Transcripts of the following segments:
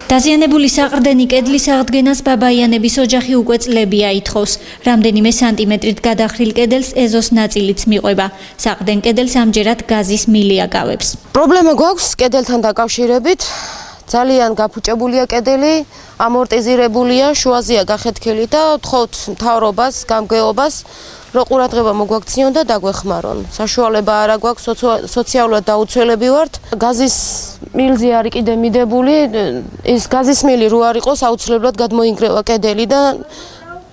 დაზიანებული საყრდენი კედლის აღდგენას ბაბაიანების ოჯახი უკვე წლებია ითხოვს. რამდენიმე სანტიმეტრით გადახრილ კედელს ეზოს ნაწილიც მიყვება. საყრდენ კედელს ამჯერად გაზის მილი აკავებს. პრობლემა გვაქვს კედელთან დაკავშირებით. ძალიან გაფუჭებულია კედელი, ამორტიზირებულია, შუაზეა გახეთქილი და ვთხოვთ მთავრობას, გამგეობას, რომ ყურადღება მოგვაქციონ და დაგვეხმარონ. საშუალება არა გვაქვს, სოციალურად დაუცველები ვართ. გაზის მილზე არის კიდე მიდებული, ის გაზის მილი რო არ იყოს, აუცილებლად გადმოინგრევა კედელი და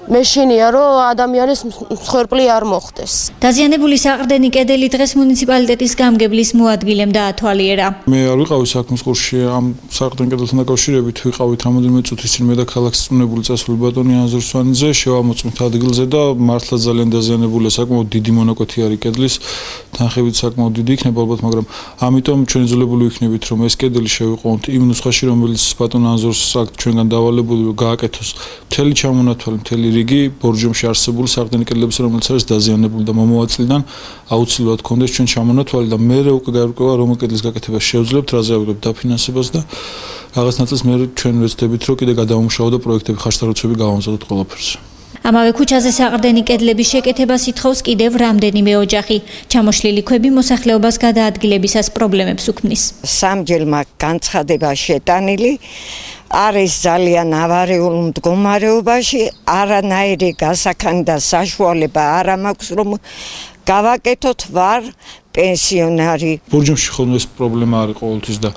მეშინია რომ ადამიანის მსხვერპლი არ მოხდეს. დაზიანებული საყრდენი კედელი დღეს მუნიციპალიტეტის გამგებლის მოადგილემ დაათვალიერა. მე არ ვიყავი საქმის კურსში ამ საყრდენ კედელთან დაკავშირებით, ვიყავით რამოდენიმე წუთის წინ მე და ქალაქის წვნებული წასული ბატონი ანზორსვანიძე, შევამოწმით ადგილზე და მართლა ძალიან დაზიანებულია, საკმაოდ დიდი მონაკვეთი არის კედლის, თანხებით საკმაოდ დიდი იქნება ალბათ, მაგრამ ამიტომ ჩვენ იძულებული ვიქნებით რომ ეს კედელი შევიყვანოთ იმ ნუსხაში, რომელიც ბატონ ანზორს აქ ჩვენგან დავალებული გააკეთოს მთელი ჩამონათვალი, მთელი რიგი ბორჯომში არსებული საყრდენი კედლების, რომელიც არის დაზიანებული და მომავალწლიდან აუცილებლად გქონდეს ჩვენ ჩამონათვალი და მე უკვე გარკვევა რომელ კედლის გაკეთებას შევძლებთ, რაზე ავიღებთ დაფინანსებას და რაღაც ნაწილს მე ჩვენ ვეცდებით რომ კიდე გადავამუშავო და პროექტები ხარჯთაროცები გავამზადოთ ყველაფერს. ამავე ქუჩაზე საყრდენი კედლების შეკეთებას ითხოვს კიდევ რამდენიმე ოჯახი. ჩამოშლილი ქვები მოსახლეობას გადაადგილებისას პრობლემებს უქმნის. სამჯერმა განცხადება შეტანილი არის ძალიან ავარიულ მდგომარეობაში, არანაირი გასახანი და საშუალება არ მაქვს რომ გავაკეთოთ, ვარ პენსიონარი. ბორჯომში ხოლმე ეს პრობლემა არის ყოველთვის და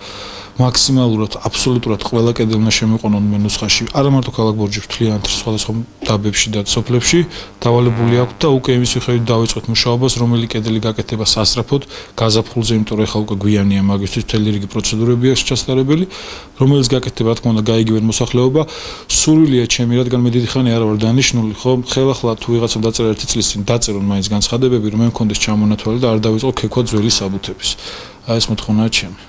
მაქსიმალურად, აბსოლუტურად ყველა კედელი უნდა შემიყვანონ მე ნუსხაში. არა მარტო ქალაქ ბორჯომში, მთლიანად სხვადასხვა დაბებში და სოფლებში დავალებული აქვს და უკვე იმის მიხედვით დავიწყოთ მუშაობას, რომელი კედელი გაკეთება სასწრაფოდ, გაზაფხულზე, იმიტომ რომ ეხლა უკვე გვიანია მაგისთვის მთელი რიგი პროცედურები აქვს ჩასწარებელი, რომელიც გაკეთება, რა თქმა უნდა, გაიგებენ მოსახლეობა. სურვილია ჩემი, რადგან მე დიდი ხანი არ ვარ დანიშნული, ხო, ხელახლა თუ ვიღაცამ დაწერა 1 წლის წინ დაწერონ მაინც განცხადებები, რომ მე მქონდეს ჩამონათვალი და არ დავიწყო ქექვა ძველი საბუთების. აი ეს მოთხოვნაა ჩემი.